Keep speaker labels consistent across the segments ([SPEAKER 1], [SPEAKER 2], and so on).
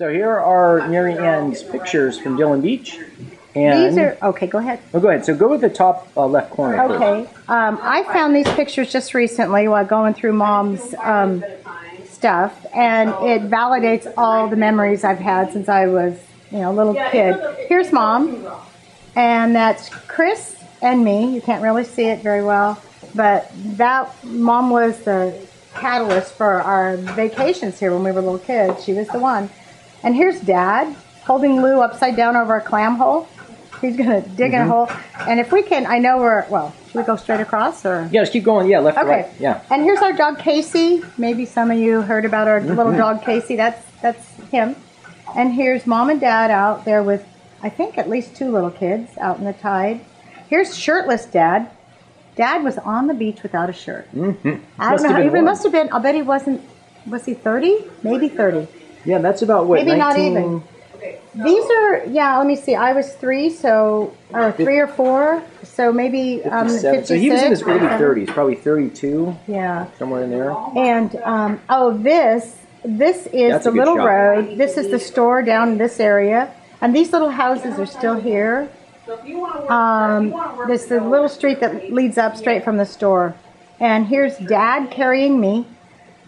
[SPEAKER 1] So here are Maryann's pictures from Dillon Beach. And
[SPEAKER 2] these are, okay, go ahead.
[SPEAKER 1] Oh, go ahead. So go with the top left corner.
[SPEAKER 2] Okay. I found these pictures just recently while going through Mom's stuff, and it validates all the memories I've had since I was, a little kid. Here's Mom, and that's Chris and me. You can't really see it very well, but that Mom was the catalyst for our vacations here when we were little kids. She was the one. And here's Dad holding Lou upside down over a clam hole. He's going to dig in a hole. And if we can, I know should we go straight across? Or?
[SPEAKER 1] Yeah, just keep going. Yeah, left to right. Yeah.
[SPEAKER 2] And here's our dog, Casey. Maybe some of you heard about our little dog, Casey. That's him. And here's Mom and Dad out there with, I think, at least 2 little kids out in the tide. Here's shirtless Dad. Dad was on the beach without a shirt. I don't know. He must have been, I'll bet he wasn't, was he 30? Maybe 30.
[SPEAKER 1] Yeah, that's about what,
[SPEAKER 2] maybe 19... not even. These are, let me see. I was 3, or 3 or 4, so maybe 56.
[SPEAKER 1] So he was in his early 30s, probably 32.
[SPEAKER 2] Yeah.
[SPEAKER 1] Somewhere in there.
[SPEAKER 2] And, this is the little road. This is the store down in this area. And these little houses are still here. This is the little street that leads up straight from the store. And here's Dad carrying me.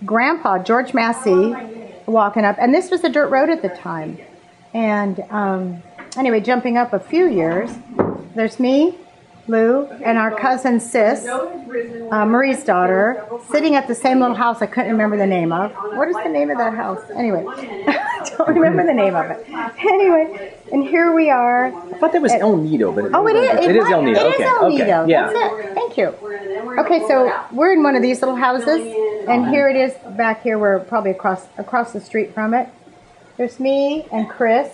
[SPEAKER 2] Grandpa, George Massey, walking up. And this was a dirt road at the time. And anyway, jumping up a few years, there's me, Lou, and our cousin Sis, Marie's daughter, sitting at the same little house I couldn't remember the name of. What is the name of that house? Anyway, I don't remember the name of it. Anyway, and here we are.
[SPEAKER 1] I thought that was El Nido, but
[SPEAKER 2] it is. It is El Nido. It is El Nido.
[SPEAKER 1] Yeah.
[SPEAKER 2] That's it. Thank you. Okay, so we're in one of these little houses, and here it is back here. We're probably across the street from it. There's me and Chris.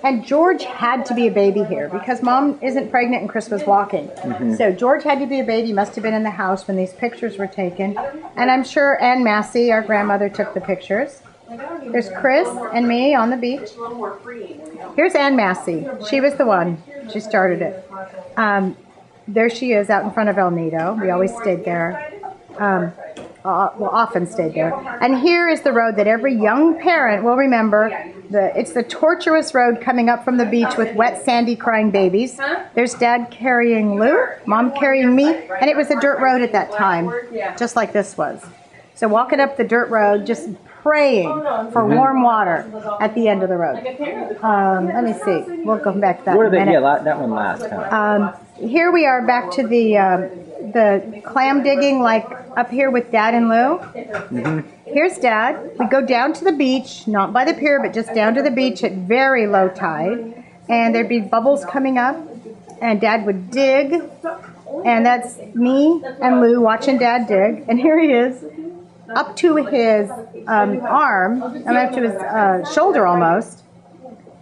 [SPEAKER 2] And George had to be a baby here because Mom isn't pregnant and Chris was walking. So George had to be a baby, must have been in the house when these pictures were taken. And I'm sure Ann Massey, our grandmother, took the pictures. There's Chris and me on the beach. Here's Ann Massey. She was the one. She started it. There she is out in front of El Nido. We always stayed there. Often stayed there. And here is the road that every young parent will remember. It's the tortuous road coming up from the beach with wet, sandy, crying babies. There's Dad carrying Lou, Mom carrying me, and it was a dirt road at that time, just like this was. So walking up the dirt road, just praying for warm water at the end of the road. Let me see. We'll go back to that in a minute.
[SPEAKER 1] Yeah, that one last.
[SPEAKER 2] Here we are back to the clam digging, like up here with Dad and Lou. Here's Dad. We go down to the beach, not by the pier, but just down to the beach at very low tide. And there'd be bubbles coming up, and Dad would dig. And that's me and Lou watching Dad dig. And here he is, up to his arm, and up to his shoulder almost,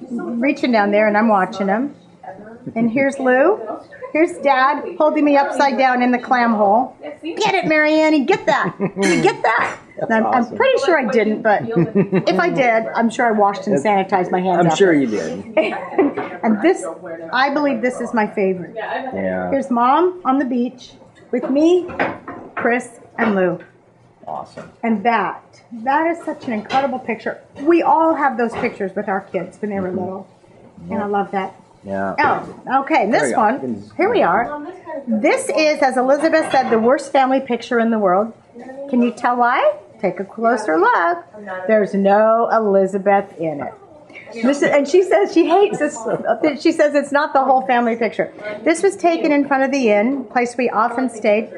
[SPEAKER 2] reaching down there, and I'm watching him. And here's Lou. Here's Dad holding me upside down in the clam hole. Get it, Maryann, get that. Did you get that? I'm pretty sure I didn't, but if I did, I'm sure I washed and sanitized my hands.
[SPEAKER 1] I'm sure you did.
[SPEAKER 2] And this, I believe this is my favorite.
[SPEAKER 1] Yeah.
[SPEAKER 2] Here's Mom on the beach with me, Chris, and Lou.
[SPEAKER 1] Awesome.
[SPEAKER 2] And that is such an incredible picture. We all have those pictures with our kids when they were little. And I love that.
[SPEAKER 1] Yeah.
[SPEAKER 2] Oh, okay. This one, here we are. This is, as Elizabeth said, the worst family picture in the world. Can you tell why? Take a closer look. There's no Elizabeth in it. And she says she hates this. She says it's not the whole family picture. This was taken in front of the inn, place we often stayed.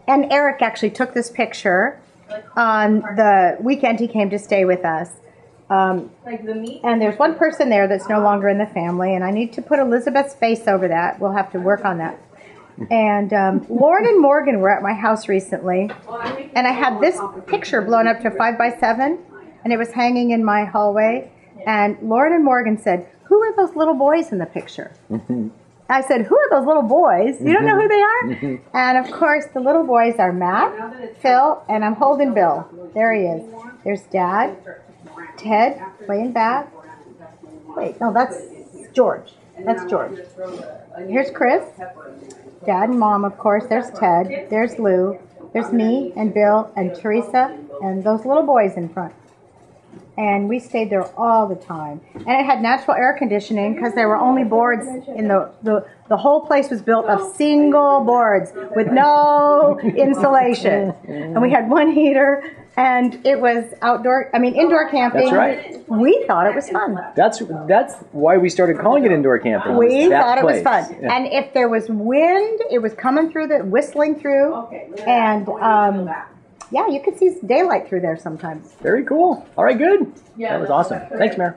[SPEAKER 2] And Eric actually took this picture on the weekend he came to stay with us. And there's one person there that's no longer in the family, and I need to put Elizabeth's face over that. We'll have to work on that. And Lauren and Morgan were at my house recently, and I had this picture blown up to 5x7, and it was hanging in my hallway. And Lauren and Morgan said, "Who are those little boys in the picture?" I said, "Who are those little boys? You don't know who they are?" And of course, the little boys are Matt, Phil, and I'm holding Bill. There he is. There's Dad. Ted, way in back. Wait, no, that's George. That's George. Here's Chris. Dad and Mom, of course. There's Ted. There's Lou. There's me and Bill and Teresa and those little boys in front. And we stayed there all the time. And it had natural air conditioning because there were only boards in the whole place was built of single boards with no insulation. And we had one heater, and it was indoor camping.
[SPEAKER 1] That's right.
[SPEAKER 2] We thought it was fun.
[SPEAKER 1] That's why we started calling it indoor camping.
[SPEAKER 2] We thought it was fun.
[SPEAKER 1] Yeah.
[SPEAKER 2] And if there was wind, it was coming through whistling through. And yeah, you could see daylight through there sometimes.
[SPEAKER 1] Very cool. All right, good. That was awesome. Thanks, Mary.